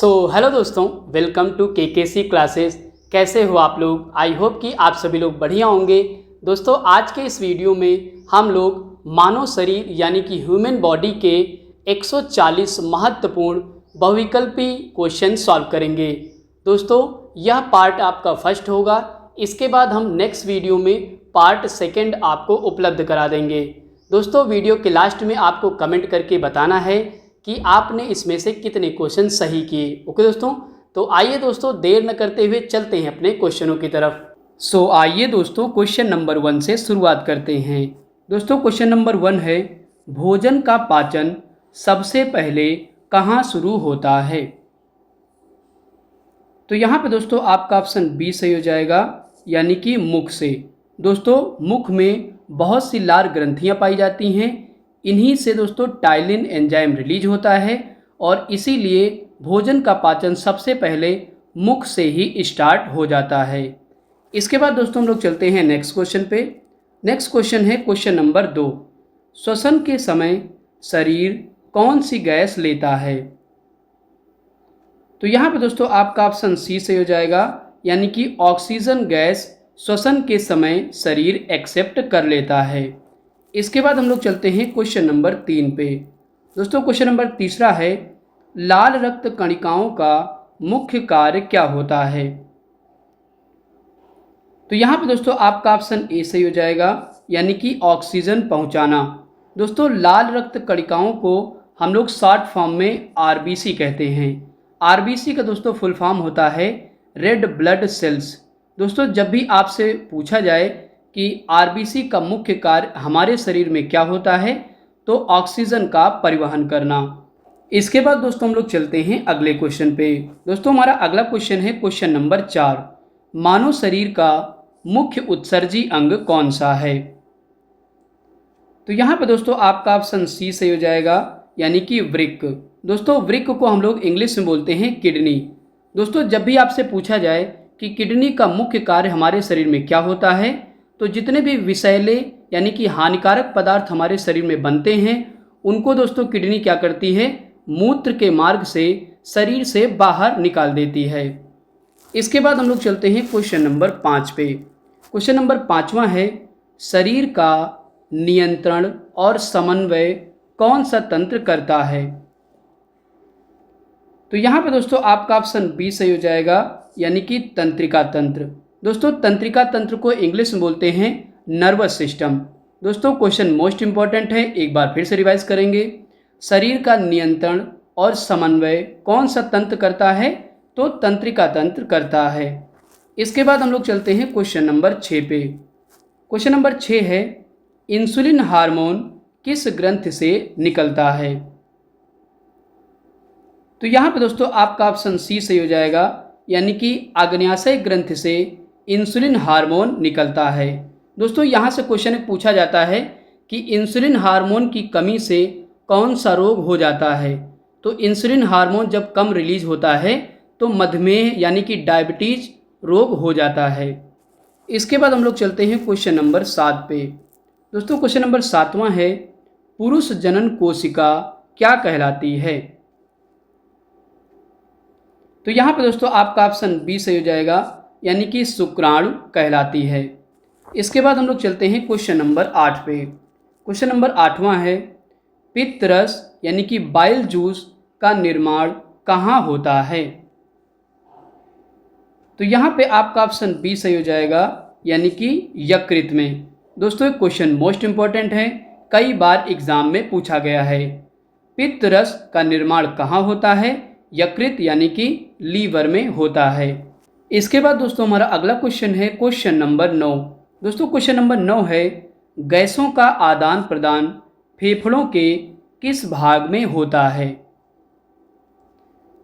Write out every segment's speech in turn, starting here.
Hello दोस्तों, welcome to KKC classes. कैसे हो आप लोग? आई होप कि आप सभी लोग बढ़िया होंगे। दोस्तों, आज के इस वीडियो में हम लोग मानव शरीर यानी कि ह्यूमन बॉडी के 140 महत्वपूर्ण बहुविकल्पी क्वेश्चन सॉल्व करेंगे। दोस्तों, यह पार्ट आपका फर्स्ट होगा। इसके बाद हम नेक्स्ट वीडियो में पार्ट सेकेंड आपको उपलब्ध करा देंगे। दोस्तों, वीडियो के लास्ट में आपको कमेंट करके बताना है कि आपने इसमें से कितने क्वेश्चन सही किए। ओके दोस्तों, तो आइए दोस्तों, देर न करते हुए चलते हैं अपने क्वेश्चनों की तरफ। आइए दोस्तों, क्वेश्चन नंबर 1 से शुरुआत करते हैं। दोस्तों, क्वेश्चन नंबर 1 है, भोजन का पाचन सबसे पहले कहाँ शुरू होता है? तो यहाँ पे दोस्तों आपका ऑप्शन बी सही हो जाएगा, यानी कि मुख से। दोस्तों, मुख में बहुत सी लार ग्रंथियाँ पाई जाती हैं। इन्हीं से दोस्तों टाइलिन एंजाइम रिलीज होता है और इसीलिए भोजन का पाचन सबसे पहले मुख से ही स्टार्ट हो जाता है। इसके बाद दोस्तों हम लोग चलते हैं नेक्स्ट क्वेश्चन पे। नेक्स्ट क्वेश्चन है क्वेश्चन नंबर 2, श्वसन के समय शरीर कौन सी गैस लेता है? तो यहाँ पे दोस्तों आपका ऑप्शन सी सही हो जाएगा, यानी कि ऑक्सीजन गैस श्वसन के समय शरीर एक्सेप्ट कर लेता है। इसके बाद हम लोग चलते हैं क्वेश्चन नंबर 3 पे। दोस्तों, क्वेश्चन नंबर तीसरा है, लाल रक्त कणिकाओं का मुख्य कार्य क्या होता है? तो यहाँ पे दोस्तों आपका ऑप्शन ए सही हो जाएगा, यानी कि ऑक्सीजन पहुँचाना। दोस्तों, लाल रक्त कणिकाओं को हम लोग शॉर्ट फॉर्म में आरबीसी कहते हैं। आरबीसी का दोस्तों फुल फॉर्म होता है रेड ब्लड सेल्स। दोस्तों, जब भी आपसे पूछा जाए कि आरबीसी का मुख्य कार्य हमारे शरीर में क्या होता है, तो ऑक्सीजन का परिवहन करना। इसके बाद दोस्तों हम लोग चलते हैं अगले क्वेश्चन पे। दोस्तों, हमारा अगला क्वेश्चन है क्वेश्चन नंबर 4, मानव शरीर का मुख्य उत्सर्जी अंग कौन सा है? तो यहाँ पे दोस्तों आपका ऑप्शन सी सही हो जाएगा, यानी कि वृक्क। दोस्तों, वृक्क को हम लोग इंग्लिश में बोलते हैं किडनी। दोस्तों, जब भी आपसे पूछा जाए कि किडनी का मुख्य कार्य हमारे शरीर में क्या होता है, तो जितने भी विषैले यानी कि हानिकारक पदार्थ हमारे शरीर में बनते हैं, उनको दोस्तों किडनी क्या करती है, मूत्र के मार्ग से शरीर से बाहर निकाल देती है। इसके बाद हम लोग चलते हैं क्वेश्चन नंबर 5 पे। क्वेश्चन नंबर 5वां है, शरीर का नियंत्रण और समन्वय कौन सा तंत्र करता है? तो यहाँ पे दोस्तों आपका ऑप्शन बी सही हो जाएगा, यानी कि तंत्रिका तंत्र। दोस्तों, तंत्रिका तंत्र को इंग्लिश में बोलते हैं नर्वस सिस्टम। दोस्तों, क्वेश्चन मोस्ट इंपॉर्टेंट है, एक बार फिर से रिवाइज करेंगे। शरीर का नियंत्रण और समन्वय कौन सा तंत्र करता है? तो तंत्रिका तंत्र करता है। इसके बाद हम लोग चलते हैं क्वेश्चन नंबर 6 पे। क्वेश्चन नंबर 6 है, इंसुलिन हार्मोन किस ग्रंथि से निकलता है? तो यहाँ पे दोस्तों आपका ऑप्शन सी सही हो जाएगा, यानी कि आग्नेयाशय ग्रंथि से इंसुलिन हार्मोन निकलता है। दोस्तों, यहाँ से क्वेश्चन पूछा जाता है कि इंसुलिन हार्मोन की कमी से कौन सा रोग हो जाता है? तो इंसुलिन हार्मोन जब कम रिलीज होता है तो मधुमेह यानी कि डायबिटीज रोग हो जाता है। इसके बाद हम लोग चलते हैं क्वेश्चन नंबर 7 पे। दोस्तों, क्वेश्चन नंबर 7वां है, पुरुष जनन कोशिका क्या कहलाती है? तो यहाँ पे दोस्तों आपका ऑप्शन बी सही हो जाएगा, यानी कि शुक्राणु कहलाती है। इसके बाद हम लोग चलते हैं क्वेश्चन नंबर 8 पे। क्वेश्चन नंबर 8वां है, पित्त रस यानी कि बाइल जूस का निर्माण कहाँ होता है? तो यहाँ पे आपका ऑप्शन बी सही हो जाएगा, यानी कि यकृत में। दोस्तों, एक क्वेश्चन मोस्ट इंपॉर्टेंट है, कई बार एग्जाम में पूछा गया है। पित्त रस का निर्माण कहाँ होता है? यकृत यानी कि लीवर में होता है। इसके बाद दोस्तों हमारा अगला क्वेश्चन है क्वेश्चन नंबर 9। दोस्तों, क्वेश्चन नंबर 9 है, गैसों का आदान प्रदान फेफड़ों के किस भाग में होता है?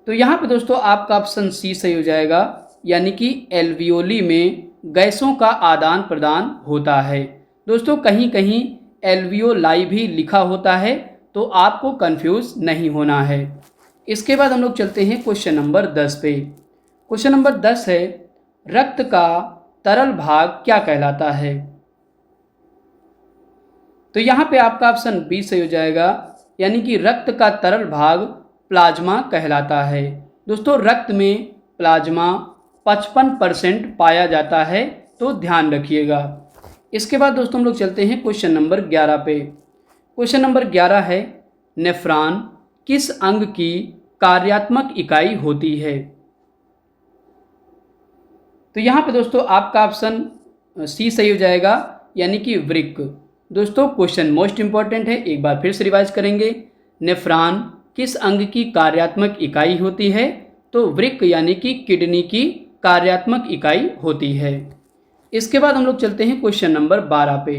तो यहाँ पे दोस्तों आपका ऑप्शन सी सही हो जाएगा, यानी कि एल्वियोली में गैसों का आदान प्रदान होता है। दोस्तों, कहीं कहीं एल्वियोलाई भी लिखा होता है, तो आपको कंफ्यूज नहीं होना है। इसके बाद हम लोग चलते हैं क्वेश्चन नंबर 10 पे। क्वेश्चन नंबर 10 है, रक्त का तरल भाग क्या कहलाता है? तो यहाँ पे आपका ऑप्शन बी सही हो जाएगा, यानी कि रक्त का तरल भाग प्लाज्मा कहलाता है। दोस्तों रक्त में प्लाज्मा 55% पाया जाता है, तो ध्यान रखिएगा। इसके बाद दोस्तों हम लोग चलते हैं क्वेश्चन नंबर 11 पे। क्वेश्चन नंबर 11 है, नेफ्रॉन किस अंग की कार्यात्मक इकाई होती है? तो यहाँ पे दोस्तों आपका ऑप्शन सी सही हो जाएगा, यानी कि वृक्क। दोस्तों क्वेश्चन मोस्ट इंपॉर्टेंट है, एक बार फिर से रिवाइज करेंगे। नेफ्रॉन किस अंग की कार्यात्मक इकाई होती है? तो वृक्क यानी कि किडनी की कार्यात्मक इकाई होती है। इसके बाद हम लोग चलते हैं क्वेश्चन नंबर 12 पे।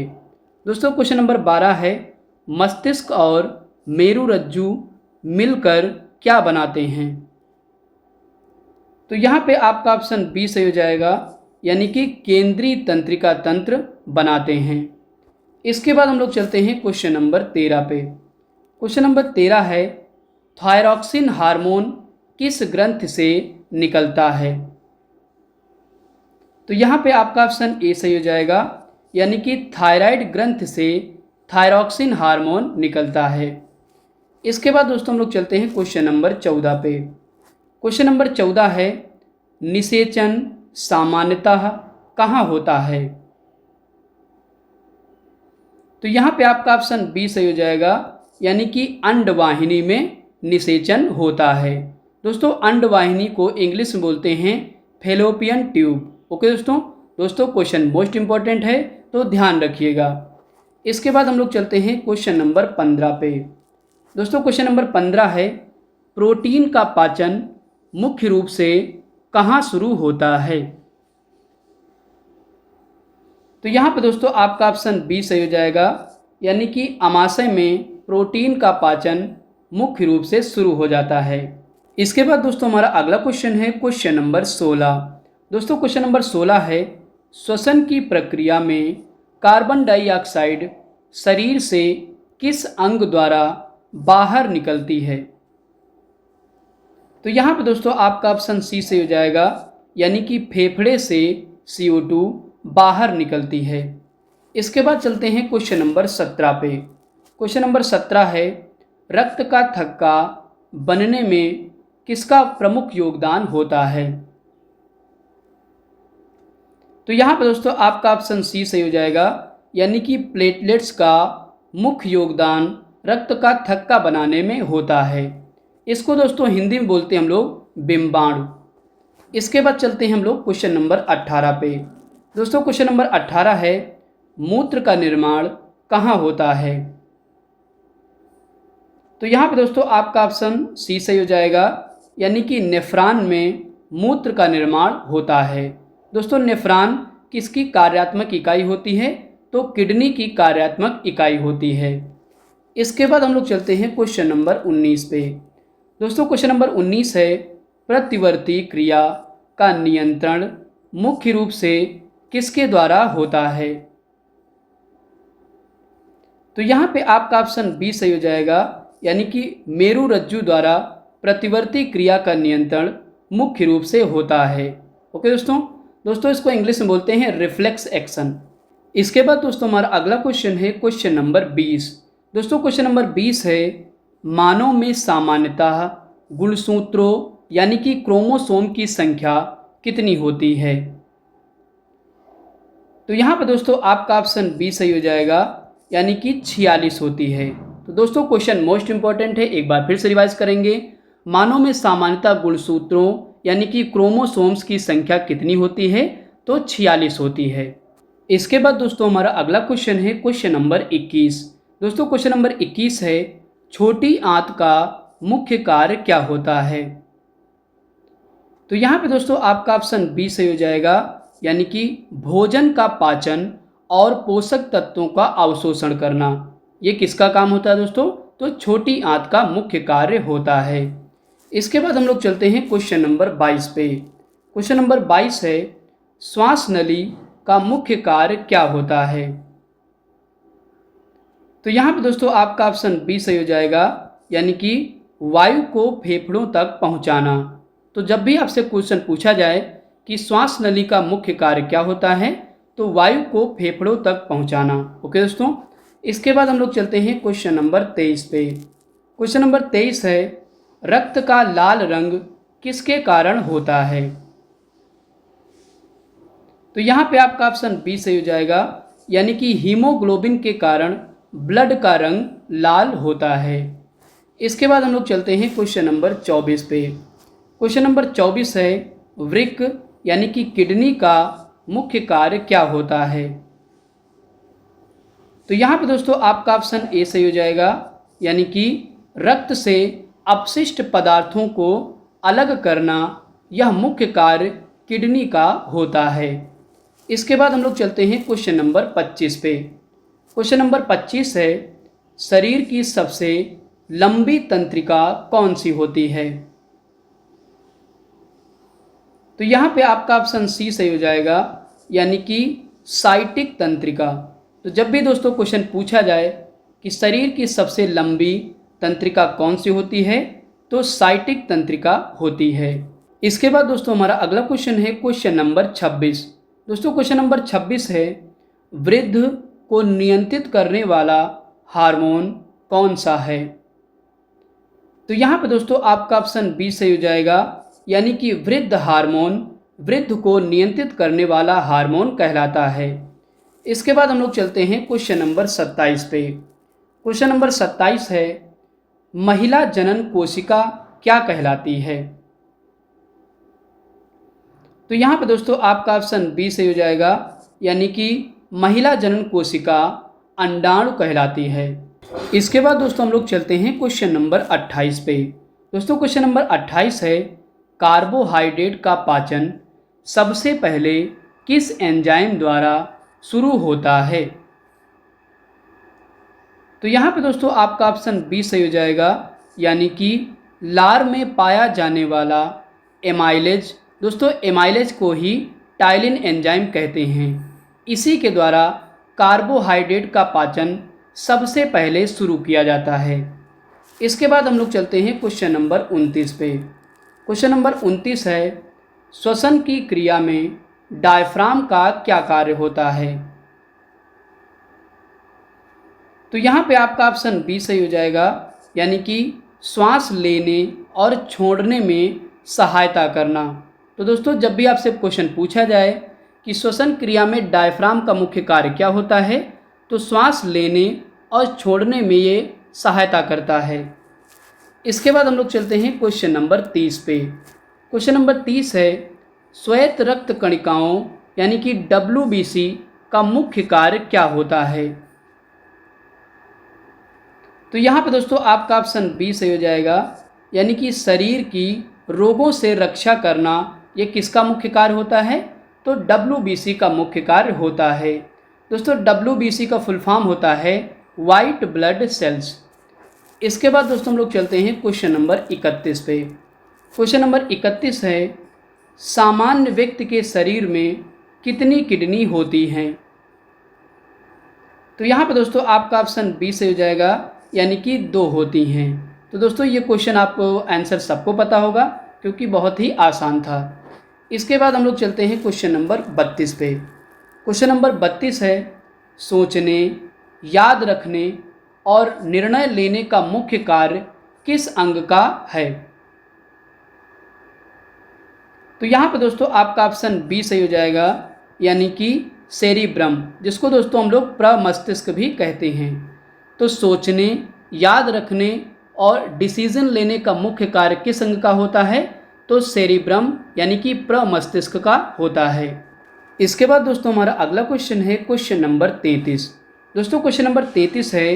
दोस्तों क्वेश्चन नंबर 12 है, मस्तिष्क और मेरुरज्जु मिलकर क्या बनाते हैं? तो यहाँ पे आपका ऑप्शन बी सही हो जाएगा, यानी कि केंद्रीय तंत्रिका तंत्र बनाते हैं। इसके बाद हम लोग चलते हैं क्वेश्चन नंबर 13 पे। क्वेश्चन नंबर 13 है, थायरॉक्सिन हार्मोन किस ग्रंथ से निकलता है? तो यहाँ पे आपका ऑप्शन ए सही हो जाएगा, यानी कि थायराइड ग्रंथ से थायरॉक्सिन हार्मोन निकलता है। इसके बाद दोस्तों हम लोग चलते हैं क्वेश्चन नंबर 14 पे। क्वेश्चन नंबर 14 है, निषेचन सामान्यतः कहाँ होता है? तो यहाँ पे आपका ऑप्शन बी सही हो जाएगा, यानी कि अंडवाहिनी में निषेचन होता है। दोस्तों अंडवाहिनी को इंग्लिश में बोलते हैं फैलोपियन ट्यूब। ओके दोस्तों क्वेश्चन मोस्ट इंपॉर्टेंट है, तो ध्यान रखिएगा। इसके बाद हम लोग चलते हैं क्वेश्चन नंबर 15 पे। दोस्तों क्वेश्चन नंबर 15 है, प्रोटीन का पाचन मुख्य रूप से कहाँ शुरू होता है? तो यहाँ पे दोस्तों आपका ऑप्शन बी सही हो जाएगा, यानी कि आमाशय में प्रोटीन का पाचन मुख्य रूप से शुरू हो जाता है। इसके बाद दोस्तों हमारा अगला क्वेश्चन है क्वेश्चन नंबर 16। दोस्तों क्वेश्चन नंबर 16 है, श्वसन की प्रक्रिया में कार्बन डाइऑक्साइड शरीर से किस अंग द्वारा बाहर निकलती है? तो यहाँ पे दोस्तों आपका ऑप्शन सी से हो जाएगा, यानी कि फेफड़े से CO2 बाहर निकलती है। इसके बाद चलते हैं क्वेश्चन नंबर 17 पे। क्वेश्चन नंबर 17 है, रक्त का थक्का बनने में किसका प्रमुख योगदान होता है? तो यहाँ पे दोस्तों आपका ऑप्शन सी सही हो जाएगा, यानी कि प्लेटलेट्स का मुख्य योगदान रक्त का थक्का बनाने में होता है। इसको दोस्तों हिंदी में बोलते हैं हम लोग बिम्बाणु। इसके बाद चलते हैं हम लोग क्वेश्चन नंबर 18 पे। दोस्तों क्वेश्चन नंबर 18 है, मूत्र का निर्माण कहाँ होता है? तो यहाँ पे दोस्तों आपका ऑप्शन सी सही हो जाएगा, यानी कि नेफ्रॉन में मूत्र का निर्माण होता है। दोस्तों नेफ्रॉन किसकी कार्यात्मक इकाई होती है? तो किडनी की कार्यात्मक इकाई होती है। इसके बाद हम लोग चलते हैं क्वेश्चन नंबर 19 पे। दोस्तों क्वेश्चन नंबर 19 है, प्रतिवर्ती क्रिया का नियंत्रण मुख्य रूप से किसके द्वारा होता है? तो यहाँ पे आपका ऑप्शन बी सही हो जाएगा, यानी कि मेरुरज्जु द्वारा प्रतिवर्ती क्रिया का नियंत्रण मुख्य रूप से होता है। ओके दोस्तों इसको इंग्लिश में बोलते हैं रिफ्लेक्स एक्शन। इसके बाद दोस्तों हमारा अगला क्वेश्चन है क्वेश्चन नंबर 20। दोस्तों क्वेश्चन नंबर 20 है, मानव में सामान्यतः गुणसूत्रों यानी कि क्रोमोसोम की संख्या कितनी होती है? तो यहाँ पर दोस्तों आपका ऑप्शन बी सही हो जाएगा, यानी कि 46 होती है। तो दोस्तों क्वेश्चन मोस्ट इंपॉर्टेंट है, एक बार फिर से रिवाइज करेंगे। मानव में सामान्यतः गुणसूत्रों यानी कि क्रोमोसोम्स की संख्या कितनी होती है? तो 46 होती है। इसके बाद दोस्तों हमारा अगला क्वेश्चन है क्वेश्चन नंबर 21। दोस्तों क्वेश्चन नंबर 21 है, छोटी आंत का मुख्य कार्य क्या होता है? तो यहाँ पे दोस्तों आपका ऑप्शन बी सही हो जाएगा, यानी कि भोजन का पाचन और पोषक तत्वों का अवशोषण करना। ये किसका काम होता है दोस्तों? तो छोटी आंत का मुख्य कार्य होता है। इसके बाद हम लोग चलते हैं क्वेश्चन नंबर 22 पे। क्वेश्चन नंबर 22 है, श्वास नली का मुख्य कार्य क्या होता है? तो यहाँ पे दोस्तों आपका ऑप्शन बी सही हो जाएगा, यानी कि वायु को फेफड़ों तक पहुँचाना। तो जब भी आपसे क्वेश्चन पूछा जाए कि श्वास नली का मुख्य कार्य क्या होता है, तो वायु को फेफड़ों तक पहुँचाना। ओके दोस्तों, इसके बाद हम लोग चलते हैं क्वेश्चन नंबर 23 पे। क्वेश्चन नंबर 23 है, रक्त का लाल रंग किसके कारण होता है? तो यहाँ पे आपका ऑप्शन बी सही हो जाएगा, यानी कि हीमोग्लोबिन के कारण ब्लड का रंग लाल होता है। इसके बाद हम लोग चलते हैं क्वेश्चन नंबर 24 पे। क्वेश्चन नंबर 24 है, वृक्क यानी कि किडनी का मुख्य कार्य क्या होता है? तो यहाँ पे दोस्तों आपका ऑप्शन ए सही हो जाएगा, यानी कि रक्त से अपशिष्ट पदार्थों को अलग करना, यह मुख्य कार्य किडनी का होता है। इसके बाद हम लोग चलते हैं क्वेश्चन नंबर 25 पे। क्वेश्चन नंबर 25 है, शरीर की सबसे लंबी तंत्रिका कौन सी होती है? तो यहाँ पे आपका ऑप्शन सी सही हो जाएगा, यानी कि साइटिक तंत्रिका। तो जब भी दोस्तों क्वेश्चन पूछा जाए कि शरीर की सबसे लंबी तंत्रिका कौन सी होती है, तो साइटिक तंत्रिका होती है। इसके बाद दोस्तों हमारा अगला क्वेश्चन है क्वेश्चन नंबर 26। दोस्तों क्वेश्चन नंबर 26 है, वृद्ध को नियंत्रित करने वाला हार्मोन कौन सा है? तो यहाँ पे दोस्तों आपका ऑप्शन बी सही हो जाएगा, यानी कि वृद्ध हार्मोन वृद्ध को नियंत्रित करने वाला हार्मोन कहलाता है। इसके बाद हम लोग चलते हैं क्वेश्चन नंबर 27 पे। क्वेश्चन नंबर 27 है, महिला जनन कोशिका क्या कहलाती है? तो यहाँ पे दोस्तों आपका ऑप्शन बी सही हो जाएगा, यानी कि महिला जनन कोशिका अंडाणु कहलाती है। इसके बाद दोस्तों हम लोग चलते हैं क्वेश्चन नंबर 28 पे। दोस्तों क्वेश्चन नंबर 28 है, कार्बोहाइड्रेट का पाचन सबसे पहले किस एंजाइम द्वारा शुरू होता है? तो यहाँ पे दोस्तों आपका ऑप्शन बी सही हो जाएगा, यानी कि लार में पाया जाने वाला एमाइलेज। दोस्तों एमाइलेज को ही टाइलिन एंजाइम कहते हैं। इसी के द्वारा कार्बोहाइड्रेट का पाचन सबसे पहले शुरू किया जाता है। इसके बाद हम लोग चलते हैं क्वेश्चन नंबर 29 पे। क्वेश्चन नंबर 29 है, श्वसन की क्रिया में डायफ्राम का क्या कार्य होता है? तो यहाँ पे आपका ऑप्शन बी सही हो जाएगा, यानी कि श्वास लेने और छोड़ने में सहायता करना। तो दोस्तों जब भी आपसे क्वेश्चन पूछा जाए कि श्वसन क्रिया में डायफ्राम का मुख्य कार्य क्या होता है, तो श्वास लेने और छोड़ने में ये सहायता करता है। इसके बाद हम लोग चलते हैं क्वेश्चन नंबर 30 पे। क्वेश्चन नंबर 30 है, श्वेत रक्त कणिकाओं यानी कि WBC का मुख्य कार्य क्या होता है? तो यहाँ पे दोस्तों आपका ऑप्शन बी सही हो जाएगा, यानी कि शरीर की रोगों से रक्षा करना, ये किसका मुख्य कार्य होता है? तो WBC का मुख्य कार्य होता है। दोस्तों WBC का फुल फॉर्म होता है वाइट ब्लड सेल्स। इसके बाद दोस्तों हम लोग चलते हैं क्वेश्चन नंबर 31 पे। क्वेश्चन नंबर 31 है, सामान्य व्यक्ति के शरीर में कितनी किडनी होती हैं? तो यहाँ पे दोस्तों आपका ऑप्शन बी से हो जाएगा, यानी कि 2 होती हैं। तो दोस्तों ये क्वेश्चन आपको आंसर सबको पता होगा क्योंकि बहुत ही आसान था। इसके बाद हम लोग चलते हैं क्वेश्चन नंबर 32 पे। क्वेश्चन नंबर 32 है, सोचने, याद रखने और निर्णय लेने का मुख्य कार्य किस अंग का है? तो यहाँ पे दोस्तों आपका ऑप्शन बी सही हो जाएगा, यानी कि सेरिब्रम, जिसको दोस्तों हम लोग प्रमस्तिष्क भी कहते हैं। तो सोचने, याद रखने और डिसीजन लेने का मुख्य कार्य किस अंग का होता है? तो सेरिब्रम यानी कि प्रमस्तिष्क का होता है। इसके बाद दोस्तों हमारा अगला क्वेश्चन है क्वेश्चन नंबर 33। दोस्तों क्वेश्चन नंबर 33 है,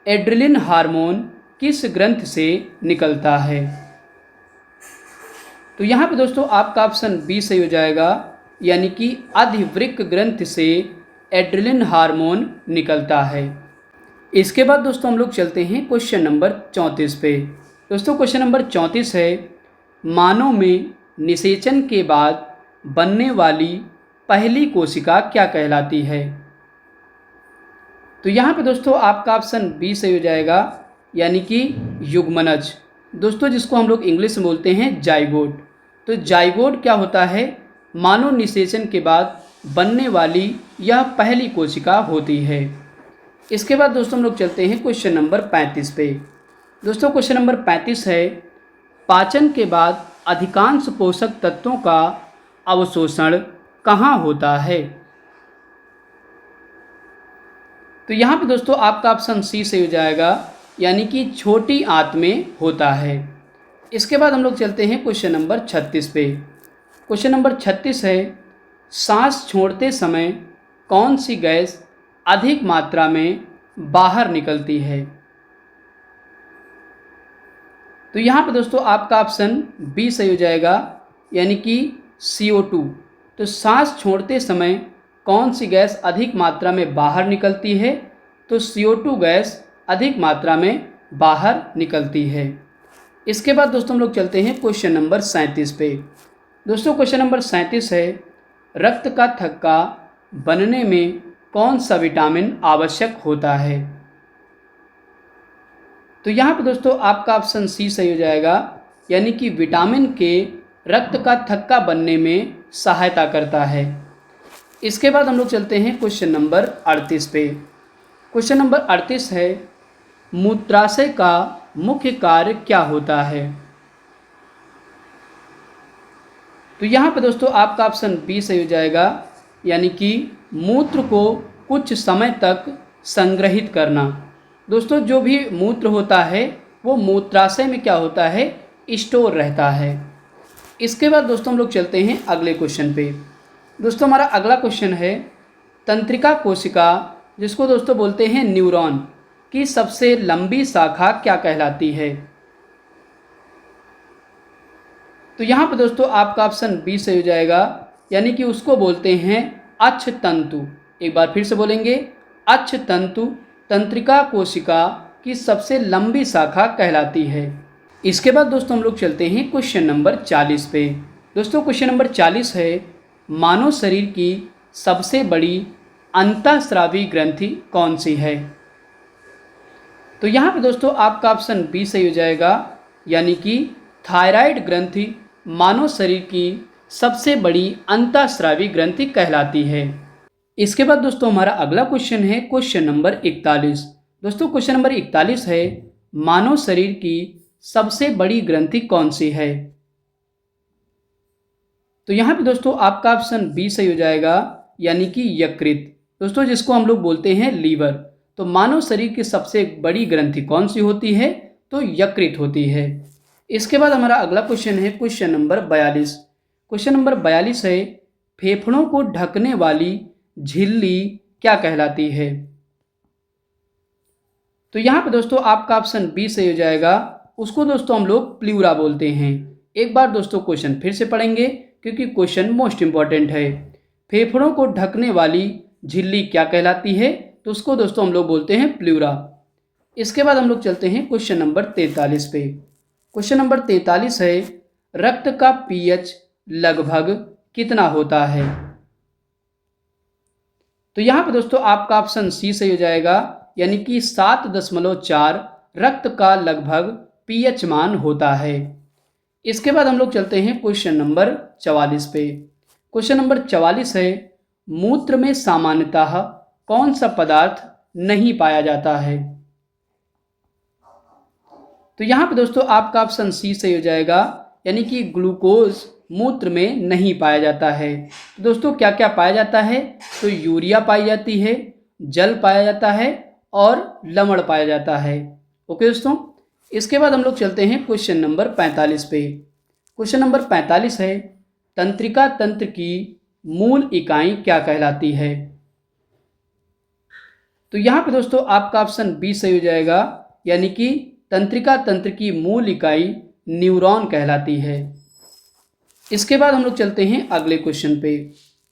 एड्रिलिन हार्मोन किस ग्रंथ से निकलता है? तो यहाँ पे दोस्तों आपका ऑप्शन बी सही हो जाएगा, यानी कि अधिवृक्क ग्रंथ से एड्रिलिन हार्मोन निकलता है। इसके बाद दोस्तों हम लोग चलते हैं क्वेश्चन नंबर 34 पे। दोस्तों क्वेश्चन नंबर 34 है, मानव में निषेचन के बाद बनने वाली पहली कोशिका क्या कहलाती है? तो यहाँ पे दोस्तों आपका ऑप्शन बी सही हो जाएगा, यानी कि युग्मनज, दोस्तों जिसको हम लोग इंग्लिश में बोलते हैं जाइगोट। तो जाइगोट क्या होता है? मानव निषेचन के बाद बनने वाली यह पहली कोशिका होती है। इसके बाद दोस्तों हम लोग चलते हैं क्वेश्चन नंबर 35 पे। दोस्तों क्वेश्चन नंबर 35 है, पाचन के बाद अधिकांश पोषक तत्वों का अवशोषण कहाँ होता है? तो यहाँ पे दोस्तों आपका ऑप्शन सी सही हो जाएगा, यानी कि छोटी आंत में होता है। इसके बाद हम लोग चलते हैं क्वेश्चन नंबर 36 पे। क्वेश्चन नंबर 36 है, सांस छोड़ते समय कौन सी गैस अधिक मात्रा में बाहर निकलती है? तो यहाँ पे दोस्तों आपका ऑप्शन बी सही हो जाएगा, यानी कि CO2। तो सांस छोड़ते समय कौन सी गैस अधिक मात्रा में बाहर निकलती है? तो CO2 गैस अधिक मात्रा में बाहर निकलती है। इसके बाद दोस्तों हम लोग चलते हैं क्वेश्चन नंबर 37 पे। दोस्तों क्वेश्चन नंबर 37 है, रक्त का थक्का बनने में कौन सा विटामिन आवश्यक होता है? तो यहाँ पे दोस्तों आपका ऑप्शन सी सही हो जाएगा, यानी कि विटामिन के रक्त का थक्का बनने में सहायता करता है। इसके बाद हम लोग चलते हैं क्वेश्चन नंबर 38 पे। क्वेश्चन नंबर 38 है, मूत्राशय का मुख्य कार्य क्या होता है? तो यहाँ पे दोस्तों आपका ऑप्शन बी सही हो जाएगा, यानी कि मूत्र को कुछ समय तक संग्रहित करना। दोस्तों जो भी मूत्र होता है वो मूत्राशय में क्या होता है, स्टोर रहता है। इसके बाद दोस्तों हम लोग चलते हैं अगले क्वेश्चन पे। दोस्तों हमारा अगला क्वेश्चन है, तंत्रिका कोशिका जिसको दोस्तों बोलते हैं न्यूरॉन की सबसे लंबी शाखा क्या कहलाती है? तो यहाँ पे दोस्तों आपका ऑप्शन बी सही हो जाएगा, यानी कि उसको बोलते हैं अक्ष तंतु। एक बार फिर से बोलेंगे, अक्ष तंतु तंत्रिका कोशिका की सबसे लंबी शाखा कहलाती है। इसके बाद दोस्तों हम लोग चलते हैं क्वेश्चन नंबर 40 पे। दोस्तों क्वेश्चन नंबर 40 है, मानव शरीर की सबसे बड़ी अंतःस्रावी ग्रंथि कौन सी है? तो यहाँ पे दोस्तों आपका ऑप्शन बी सही हो जाएगा, यानी कि थायराइड ग्रंथि मानव शरीर की सबसे बड़ी अंतःस्रावी ग्रंथि कहलाती है। इसके बाद दोस्तों हमारा अगला क्वेश्चन है क्वेश्चन नंबर 41। दोस्तों क्वेश्चन नंबर 41 है, मानव शरीर की सबसे बड़ी ग्रंथि कौन सी है? तो यहाँ पे दोस्तों आपका ऑप्शन बी सही हो जाएगा, यानी कि यकृत। दोस्तों जिसको हम लोग बोलते हैं लीवर। तो मानव शरीर की सबसे बड़ी ग्रंथि कौन सी होती है? तो यकृत होती है। इसके बाद हमारा अगला क्वेश्चन है क्वेश्चन नंबर 42। क्वेश्चन नंबर 42 है, फेफड़ों को ढकने वाली झिल्ली क्या कहलाती है? तो यहाँ पे दोस्तों आपका ऑप्शन बी सही हो जाएगा, उसको दोस्तों हम लोग प्लूरा बोलते हैं। एक बार दोस्तों क्वेश्चन फिर से पढ़ेंगे क्योंकि क्वेश्चन मोस्ट इंपॉर्टेंट है। फेफड़ों को ढकने वाली झिल्ली क्या कहलाती है? तो उसको दोस्तों हम लोग बोलते हैं प्लूरा। इसके बाद हम लोग चलते हैं क्वेश्चन नंबर 43 पे। क्वेश्चन नंबर 43 है, रक्त का पीएच लगभग कितना होता है? तो यहाँ पे दोस्तों आपका ऑप्शन सी सही हो जाएगा, यानी कि 7.4 रक्त का लगभग पीएच मान होता है। इसके बाद हम लोग चलते हैं क्वेश्चन नंबर 44 पे। क्वेश्चन नंबर 44 है, मूत्र में सामान्यतः कौन सा पदार्थ नहीं पाया जाता है? तो यहाँ पे दोस्तों आपका ऑप्शन सी सही हो जाएगा, यानी कि ग्लूकोज मूत्र में नहीं पाया जाता है। तो दोस्तों क्या क्या पाया जाता है? तो यूरिया पाई जाती है, जल पाया जाता है और लवण पाया जाता है। ओके दोस्तों, इसके बाद हम लोग चलते हैं क्वेश्चन नंबर 45 पे। क्वेश्चन नंबर 45 है, तंत्रिका तंत्र की मूल इकाई क्या कहलाती है? तो यहाँ पे दोस्तों आपका ऑप्शन बी सही हो जाएगा, यानी कि तंत्रिका तंत्र की मूल इकाई न्यूरॉन कहलाती है। इसके बाद हम लोग चलते हैं अगले क्वेश्चन पे।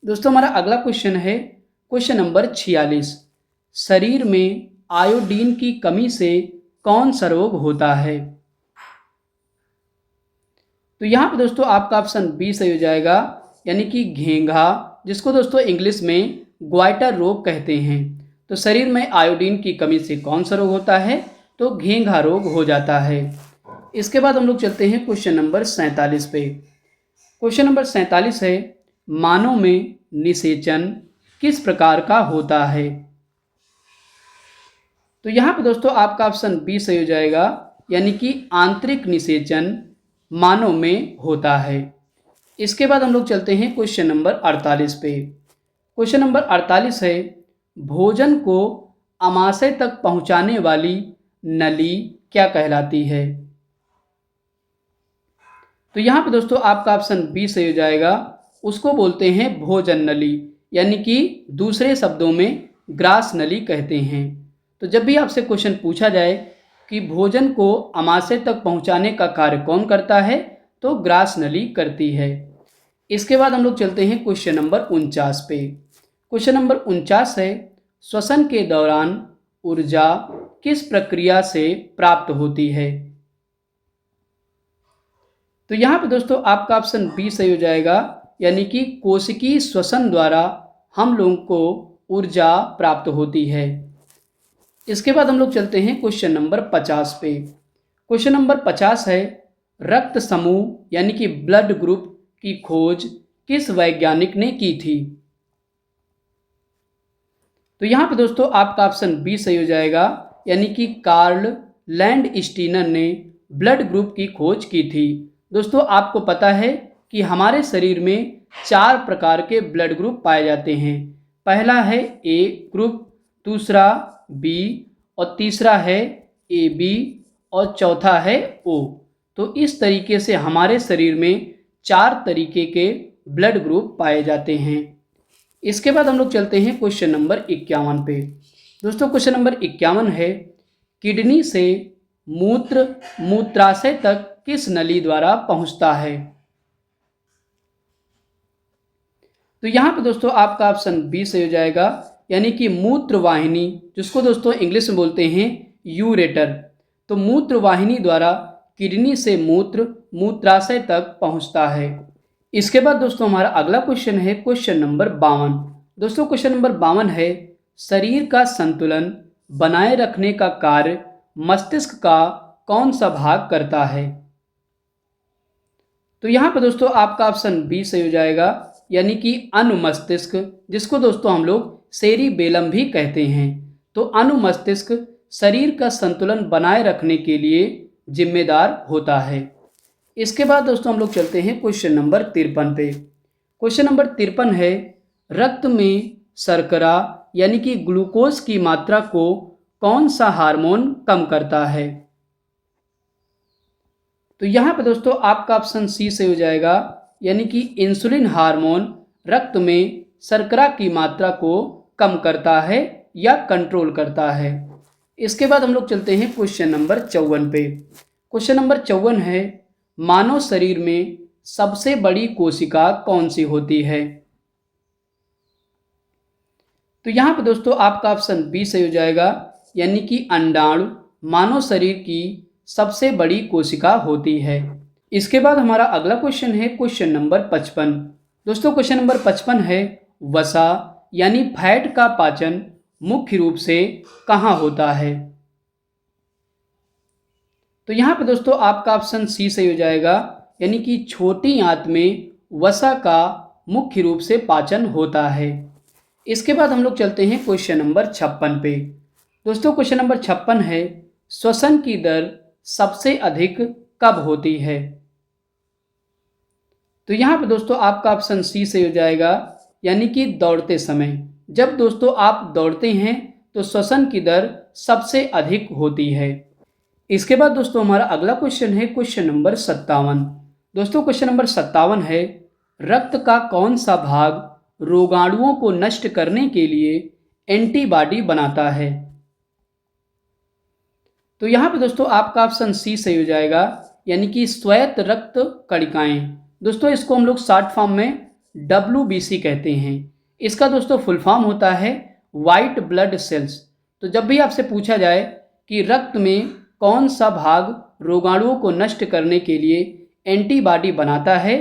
दोस्तों हमारा अगला क्वेश्चन है क्वेश्चन नंबर 46। शरीर में आयोडीन की कमी से कौन सा रोग होता है? तो यहाँ पे दोस्तों आपका ऑप्शन बी सही हो जाएगा, यानी कि घेंघा, जिसको दोस्तों इंग्लिश में ग्वाइटर रोग कहते हैं। तो शरीर में आयोडीन की कमी से कौन सा रोग होता है? तो घेंघा रोग हो जाता है। इसके बाद हम लोग चलते हैं क्वेश्चन नंबर 47 पे। क्वेश्चन नंबर 47 है, मानव में निषेचन किस प्रकार का होता है? तो यहाँ पे दोस्तों आपका ऑप्शन बी सही हो जाएगा, यानी कि आंतरिक निषेचन मानव में होता है। इसके बाद हम लोग चलते हैं क्वेश्चन नंबर 48 पे। क्वेश्चन नंबर 48 है, भोजन को आमाशय तक पहुंचाने वाली नली क्या कहलाती है? तो यहाँ पे दोस्तों आपका ऑप्शन बी सही हो जाएगा। उसको बोलते हैं भोजन नली, यानी कि दूसरे शब्दों में ग्रास नली कहते हैं। तो जब भी आपसे क्वेश्चन पूछा जाए कि भोजन को आमाशय तक पहुँचाने का कार्य कौन करता है, तो ग्रास नली करती है। इसके बाद हम लोग चलते हैं क्वेश्चन नंबर 49 पे। क्वेश्चन नंबर 49 है, श्वसन के दौरान ऊर्जा किस प्रक्रिया से प्राप्त होती है? तो यहाँ पे दोस्तों आपका ऑप्शन बी सही हो जाएगा, यानी कि कोशिकीय श्वसन द्वारा हम लोगों को ऊर्जा प्राप्त होती है। इसके बाद हम लोग चलते हैं क्वेश्चन नंबर 50 पे। क्वेश्चन नंबर 50 है, रक्त समूह यानी कि ब्लड ग्रुप की खोज किस वैज्ञानिक ने की थी? तो यहाँ पे दोस्तों आपका ऑप्शन बी सही हो जाएगा, यानी कि कार्ल लैंडस्टीनर ने ब्लड ग्रुप की खोज की थी। दोस्तों आपको पता है कि हमारे शरीर में 4 प्रकार के ब्लड ग्रुप पाए जाते हैं। पहला है ए ग्रुप, दूसरा बी और तीसरा है ए बी और चौथा है ओ। तो इस तरीके से हमारे शरीर में 4 तरीके के ब्लड ग्रुप पाए जाते हैं। इसके बाद हम लोग चलते हैं क्वेश्चन नंबर 51 पे। दोस्तों क्वेश्चन नंबर 51 है, किडनी से मूत्र मूत्राशय तक किस नली द्वारा पहुंचता है? तो यहाँ पे दोस्तों आपका ऑप्शन बी सही हो जाएगा, यानी कि मूत्र वाहिनी, जिसको दोस्तों इंग्लिश में बोलते हैं यूरेटर। तो मूत्र वाहिनी द्वारा किडनी से मूत्र मूत्राशय तक पहुंचता है। इसके बाद दोस्तों हमारा अगला क्वेश्चन है क्वेश्चन नंबर 52। दोस्तों क्वेश्चन नंबर 52 है, शरीर का संतुलन बनाए रखने का कार्य मस्तिष्क का कौन सा भाग करता है? तो यहाँ पर दोस्तों आपका ऑप्शन बी सही हो जाएगा, यानी कि अनुमस्तिष्क, जिसको दोस्तों हम लोग सेरिबेलम भी कहते हैं। तो अनुमस्तिष्क शरीर का संतुलन बनाए रखने के लिए जिम्मेदार होता है। इसके बाद दोस्तों हम लोग चलते हैं क्वेश्चन नंबर 53 पे। क्वेश्चन नंबर 53 है, रक्त में शर्करा यानी कि ग्लूकोज की मात्रा को कौन सा हार्मोन कम करता है? तो यहाँ पे दोस्तों आपका ऑप्शन सी से हो जाएगा, यानी कि इंसुलिन हार्मोन रक्त में शर्करा की मात्रा को कम करता है या कंट्रोल करता है। इसके बाद हम लोग चलते हैं क्वेश्चन नंबर 54 पे। क्वेश्चन नंबर 54 है, मानव शरीर में सबसे बड़ी कोशिका कौन सी होती है? तो यहाँ पे दोस्तों आपका ऑप्शन बी सही हो जाएगा, यानी कि अंडाणु मानव शरीर की सबसे बड़ी कोशिका होती है। इसके बाद हमारा अगला क्वेश्चन है क्वेश्चन नंबर 55। दोस्तों क्वेश्चन नंबर 55 है, वसा यानी फैट का पाचन मुख्य रूप से कहाँ होता है? तो यहाँ पे दोस्तों आपका ऑप्शन सी सही हो जाएगा, यानी कि छोटी आंत में वसा का मुख्य रूप से पाचन होता है। इसके बाद हम लोग चलते हैं क्वेश्चन नंबर 56 पे। दोस्तों क्वेश्चन नंबर 56 है, श्वसन की दर सबसे अधिक कब होती है? तो यहाँ पे दोस्तों आपका ऑप्शन सी से हो जाएगा, यानी कि दौड़ते समय। जब दोस्तों आप दौड़ते हैं तो श्वसन की दर सबसे अधिक होती है। इसके बाद दोस्तों हमारा अगला क्वेश्चन है क्वेश्चन नंबर 57। दोस्तों क्वेश्चन नंबर 57 है, रक्त का कौन सा भाग रोगाणुओं को नष्ट करने के लिए एंटीबॉडी बनाता है? तो यहाँ पे दोस्तों आपका ऑप्शन सी सही हो जाएगा, यानी कि श्वेत रक्त कणिकाएं। दोस्तों इसको हम लोग शॉर्ट फॉर्म में WBC कहते हैं। इसका दोस्तों फुल फॉर्म होता है वाइट ब्लड सेल्स। तो जब भी आपसे पूछा जाए कि रक्त में कौन सा भाग रोगाणुओं को नष्ट करने के लिए एंटीबॉडी बनाता है,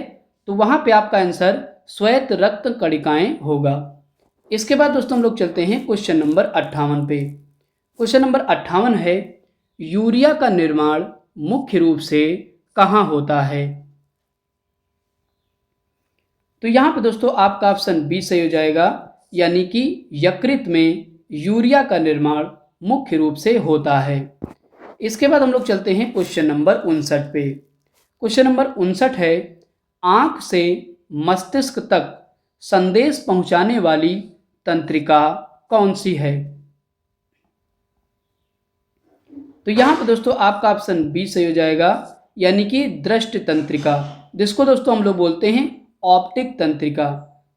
तो वहाँ पे आपका आंसर श्वेत रक्त कणिकाएं होगा। इसके बाद दोस्तों हम लोग चलते हैं क्वेश्चन नंबर 58 पे। क्वेश्चन नंबर 58 है, यूरिया का निर्माण मुख्य रूप से कहाँ होता है? तो यहाँ पे दोस्तों आपका ऑप्शन बी सही हो जाएगा, यानी कि यकृत में यूरिया का निर्माण मुख्य रूप से होता है। इसके बाद हम लोग चलते हैं क्वेश्चन नंबर 59 पे। क्वेश्चन नंबर 59 है, आंख से मस्तिष्क तक संदेश पहुंचाने वाली तंत्रिका कौन सी है? तो यहाँ पे दोस्तों आपका ऑप्शन बी सही हो जाएगा, यानी कि दृष्टि तंत्रिका, जिसको दोस्तों हम लोग बोलते हैं ऑप्टिक तंत्रिका।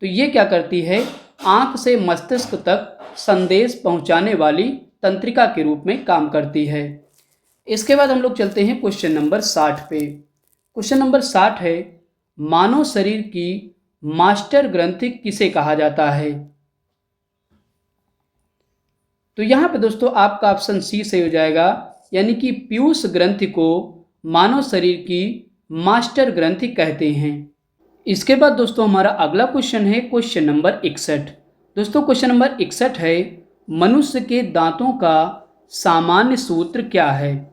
तो ये क्या करती है, आंख से मस्तिष्क तक संदेश पहुंचाने वाली तंत्रिका के रूप में काम करती है। इसके बाद हम लोग चलते हैं क्वेश्चन नंबर 60 पे। क्वेश्चन नंबर 60 है, मानव शरीर की मास्टर ग्रंथि किसे कहा जाता है? तो यहाँ पे दोस्तों आपका ऑप्शन सी सही हो जाएगा, यानी कि पीयूष ग्रंथि को मानव शरीर की मास्टर ग्रंथि कहते हैं। इसके बाद दोस्तों हमारा अगला क्वेश्चन है क्वेश्चन नंबर 61। दोस्तों क्वेश्चन नंबर 61 है, मनुष्य के दांतों का सामान्य सूत्र क्या है?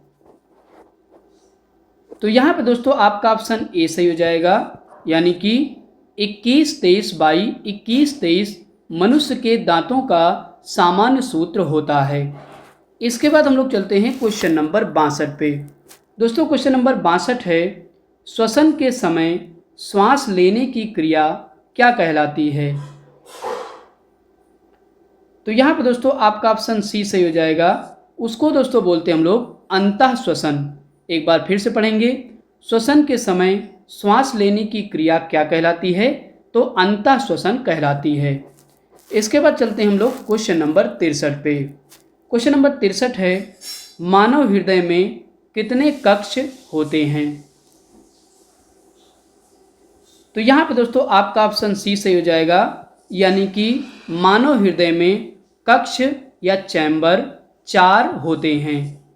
तो यहाँ पे दोस्तों आपका ऑप्शन ए सही हो जाएगा, यानी कि 21-23/21-23 मनुष्य के दांतों का सामान्य सूत्र होता है। इसके बाद हम लोग चलते हैं क्वेश्चन नंबर 62 पे। दोस्तों क्वेश्चन नंबर 62 है, श्वसन के समय श्वास लेने की क्रिया क्या कहलाती है? तो यहाँ पे दोस्तों आपका ऑप्शन सी सही हो जाएगा, उसको दोस्तों बोलते हैं हम लोग अंतः श्वसन। एक बार फिर से पढ़ेंगे, श्वसन के समय श्वास लेने की क्रिया क्या कहलाती है? तो अंतः श्वसन कहलाती है। इसके बाद चलते हैं हम लोग क्वेश्चन नंबर 63 पे। क्वेश्चन नंबर 63 है, मानव हृदय में कितने कक्ष होते हैं? तो यहाँ पे दोस्तों आपका ऑप्शन सी सही हो जाएगा, यानी कि मानव हृदय में कक्ष या चैम्बर 4 होते हैं।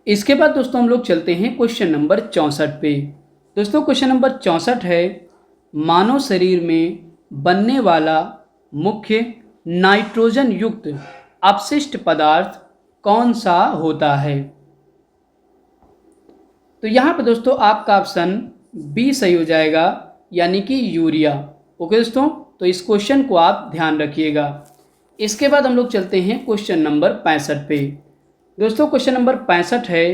इसके बाद दोस्तों हम लोग चलते हैं क्वेश्चन नंबर 64 पे। दोस्तों क्वेश्चन नंबर 64 है, मानव शरीर में बनने वाला मुख्य नाइट्रोजन युक्त अपशिष्ट पदार्थ कौन सा होता है? तो यहाँ पे दोस्तों आपका ऑप्शन बी सही हो जाएगा, यानी कि यूरिया। ओके दोस्तों, तो इस क्वेश्चन को आप ध्यान रखिएगा। इसके बाद हम लोग चलते हैं क्वेश्चन नंबर 65 पे। दोस्तों क्वेश्चन नंबर 65 है,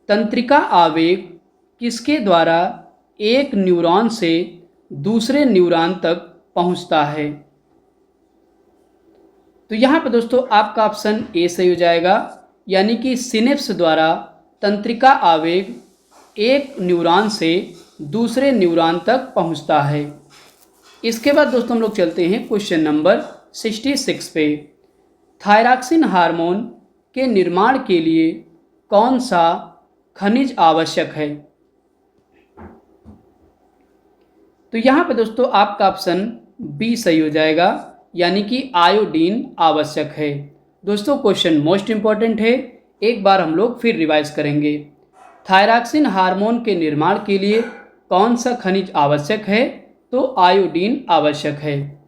तंत्रिका आवेग किसके द्वारा एक न्यूरॉन से दूसरे न्यूरॉन तक पहुंचता है? तो यहाँ पे दोस्तों आपका ऑप्शन ए सही हो जाएगा, यानी कि सिनेप्स द्वारा तंत्रिका आवेग एक न्यूरॉन से दूसरे न्यूरॉन तक पहुंचता है। इसके बाद दोस्तों हम लोग चलते हैं क्वेश्चन नंबर 66 पे। थायरॉक्सिन हार्मोन के निर्माण के लिए कौन सा खनिज आवश्यक है? तो यहाँ पे दोस्तों आपका ऑप्शन बी सही हो जाएगा, यानी कि आयोडीन आवश्यक है। दोस्तों क्वेश्चन मोस्ट इंपॉर्टेंट है, एक बार हम लोग फिर रिवाइज करेंगे। थायरॉक्सिन हार्मोन के निर्माण के लिए कौन सा खनिज आवश्यक है? तो आयोडीन आवश्यक है।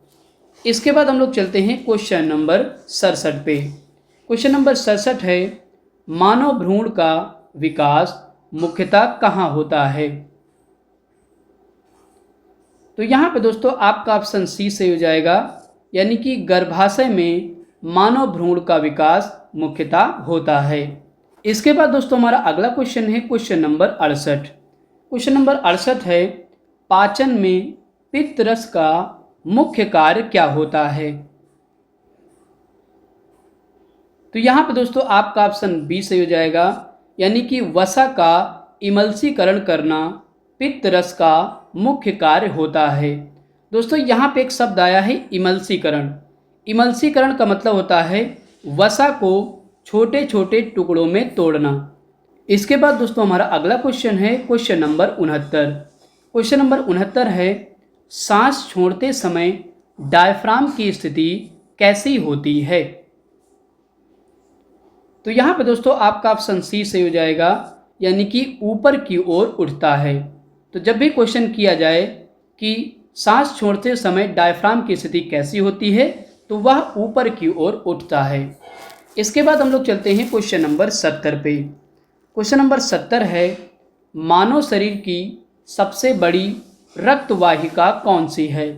इसके बाद हम लोग चलते हैं क्वेश्चन नंबर 67 पे। क्वेश्चन नंबर 67 है, मानव भ्रूण का विकास मुख्यतः कहाँ होता है? तो यहाँ पे दोस्तों आपका ऑप्शन सी सही हो जाएगा, यानी कि गर्भाशय में मानव भ्रूण का विकास मुख्यतः होता है। इसके बाद दोस्तों हमारा अगला क्वेश्चन है क्वेश्चन नंबर 68। क्वेश्चन नंबर 68 है, पाचन में पित्त रस का मुख्य कार्य क्या होता है? तो यहाँ पे दोस्तों आपका ऑप्शन बी सही हो जाएगा, यानी कि वसा का इमल्सीकरण करना पित्त रस का मुख्य कार्य होता है। दोस्तों यहाँ पे एक शब्द आया है इमल्सीकरण। इमल्सीकरण का मतलब होता है वसा को छोटे छोटे टुकड़ों में तोड़ना। इसके बाद दोस्तों हमारा अगला क्वेश्चन है क्वेश्चन नंबर 69। क्वेश्चन नंबर 69 है, सांस छोड़ते समय डायफ्राम की स्थिति कैसी होती है? तो यहाँ पे दोस्तों आपका ऑप्शन सी सही हो जाएगा, यानी कि ऊपर की ओर उठता है। तो जब भी क्वेश्चन किया जाए कि सांस छोड़ते समय डायफ्राम की स्थिति कैसी होती है, तो वह ऊपर की ओर उठता है। इसके बाद हम लोग चलते हैं क्वेश्चन नंबर 70 पे। क्वेश्चन नंबर 70 है, मानव शरीर की सबसे बड़ी रक्त वाहिका कौन सी है?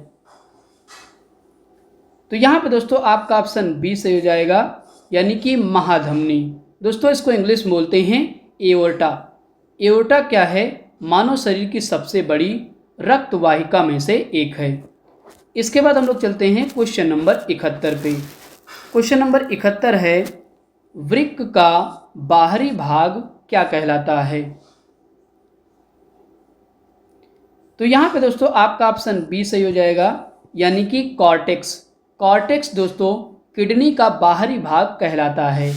तो यहाँ पे दोस्तों आपका ऑप्शन बी सही हो जाएगा, यानी कि महाधमनी। दोस्तों इसको इंग्लिश में बोलते हैं एओर्टा। एओर्टा क्या है? मानव शरीर की सबसे बड़ी रक्त वाहिका में से एक है। इसके बाद हम लोग चलते हैं क्वेश्चन नंबर 71 पे। क्वेश्चन नंबर 71 है, वृक्क का बाहरी भाग क्या कहलाता है? तो यहाँ पे दोस्तों आपका ऑप्शन बी सही हो जाएगा, यानी कि कॉर्टेक्स। कॉर्टेक्स दोस्तों किडनी का बाहरी भाग कहलाता है।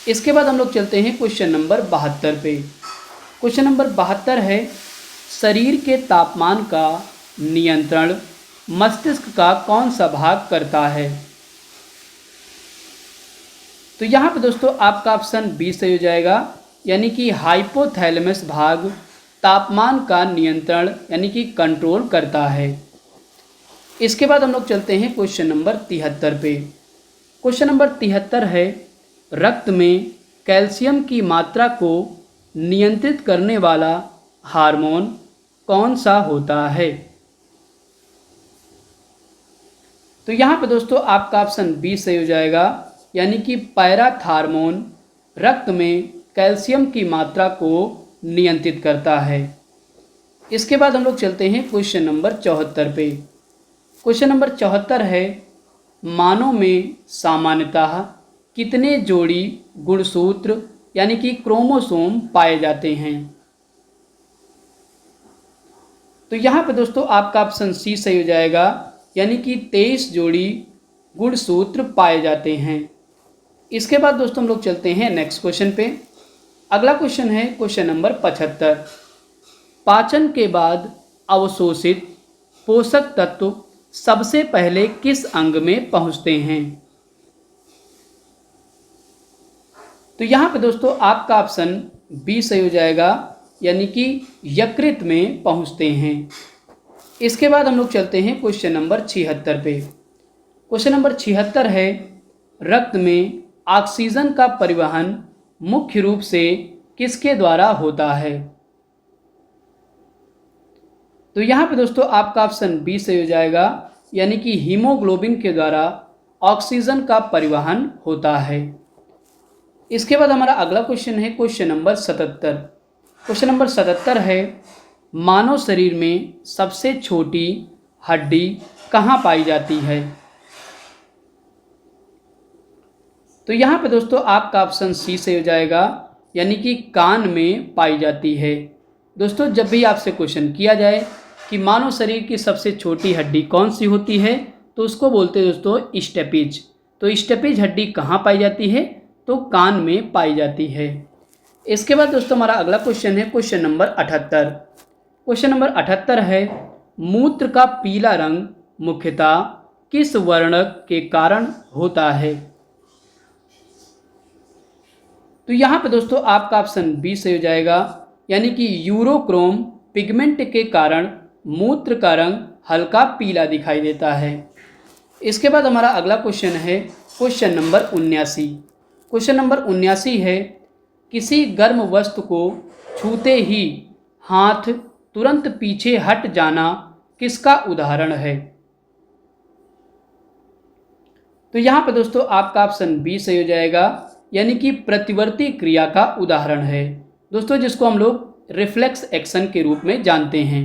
इसके बाद हम लोग चलते हैं क्वेश्चन नंबर 72 पे। क्वेश्चन नंबर 72 है, शरीर के तापमान का नियंत्रण मस्तिष्क का कौन सा भाग करता है? तो यहाँ पे दोस्तों आपका ऑप्शन बी सही हो जाएगा, यानी कि हाइपोथैलेमस भाग तापमान का नियंत्रण यानी कि कंट्रोल करता है। इसके बाद हम लोग चलते हैं क्वेश्चन नंबर 73 पे। क्वेश्चन नंबर 73 है, रक्त में कैल्शियम की मात्रा को नियंत्रित करने वाला हार्मोन कौन सा होता है? तो यहाँ पे दोस्तों आपका ऑप्शन बी सही हो जाएगा, यानी कि पैराथार्मोन रक्त में कैल्शियम की मात्रा को नियंत्रित करता है। इसके बाद हम लोग चलते हैं क्वेश्चन नंबर 74 पे। क्वेश्चन नंबर 74 है, मानव में सामान्यतः कितने जोड़ी गुणसूत्र यानी कि क्रोमोसोम पाए जाते हैं? तो यहाँ पे दोस्तों आपका ऑप्शन सी सही हो जाएगा, यानी कि 23 जोड़ी गुणसूत्र पाए जाते हैं। इसके बाद दोस्तों हम लोग चलते हैं नेक्स्ट क्वेश्चन पे। अगला क्वेश्चन है क्वेश्चन नंबर 75, पाचन के बाद अवशोषित पोषक तत्व सबसे पहले किस अंग में पहुंचते हैं? तो यहाँ पे दोस्तों आपका ऑप्शन बी सही हो जाएगा, यानी कि यकृत में पहुंचते हैं। इसके बाद हम लोग चलते हैं क्वेश्चन नंबर 76 पे। क्वेश्चन नंबर 76 है, रक्त में ऑक्सीजन का परिवहन मुख्य रूप से किसके द्वारा होता है? तो यहाँ पे दोस्तों आपका ऑप्शन बी सही हो जाएगा, यानी कि हीमोग्लोबिन के द्वारा ऑक्सीजन का परिवहन होता है। इसके बाद हमारा अगला क्वेश्चन है क्वेश्चन नंबर 77। क्वेश्चन नंबर 77 है, मानव शरीर में सबसे छोटी हड्डी कहाँ पाई जाती है? तो यहाँ पे दोस्तों आपका ऑप्शन सी से हो जाएगा, यानी कि कान में पाई जाती है। दोस्तों जब भी आपसे क्वेश्चन किया जाए कि मानव शरीर की सबसे छोटी हड्डी कौन सी होती है, तो उसको बोलते हैं दोस्तों स्टेपिज। तो स्टेपिज हड्डी कहाँ पाई जाती है? तो कान में पाई जाती है। इसके बाद दोस्तों हमारा अगला क्वेश्चन है क्वेश्चन नंबर 78। क्वेश्चन नंबर 78 है, मूत्र का पीला रंग मुख्यतः किस वर्णक के कारण होता है? तो यहाँ पे दोस्तों आपका ऑप्शन बी सही हो जाएगा, यानी कि यूरोक्रोम पिगमेंट के कारण मूत्र का रंग हल्का पीला दिखाई देता है। इसके बाद हमारा अगला क्वेश्चन है क्वेश्चन नंबर 79। क्वेश्चन नंबर 79 है, किसी गर्म वस्तु को छूते ही हाथ तुरंत पीछे हट जाना किसका उदाहरण है? तो यहाँ पे दोस्तों आपका ऑप्शन बी सही हो जाएगा, यानी कि प्रतिवर्ती क्रिया का उदाहरण है दोस्तों, जिसको हम लोग रिफ्लेक्स एक्शन के रूप में जानते हैं।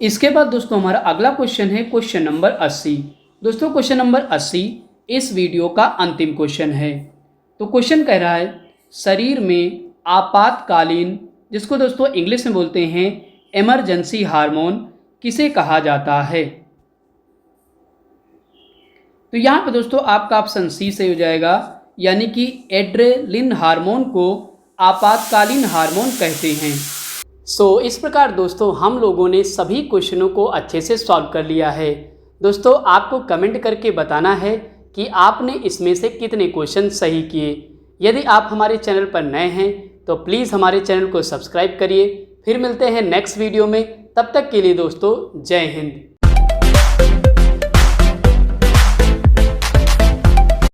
इसके बाद दोस्तों हमारा अगला क्वेश्चन है क्वेश्चन नंबर 80। दोस्तों क्वेश्चन नंबर 80 इस वीडियो का अंतिम क्वेश्चन है। तो क्वेश्चन कह रहा है, शरीर में आपातकालीन, जिसको दोस्तों इंग्लिश में बोलते हैं इमरजेंसी हार्मोन, किसे कहा जाता है? तो यहाँ पे दोस्तों आपका ऑप्शन सी सही हो जाएगा, यानी कि एड्रेलिन हार्मोन को आपातकालीन हार्मोन कहते हैं। इस प्रकार दोस्तों हम लोगों ने सभी क्वेश्चनों को अच्छे से सॉल्व कर लिया है। दोस्तों आपको कमेंट करके बताना है कि आपने इसमें से कितने क्वेश्चन सही किए। यदि आप हमारे चैनल पर नए हैं तो प्लीज़ हमारे चैनल को सब्सक्राइब करिए। फिर मिलते हैं नेक्स्ट वीडियो में, तब तक के लिए दोस्तों जय हिंद।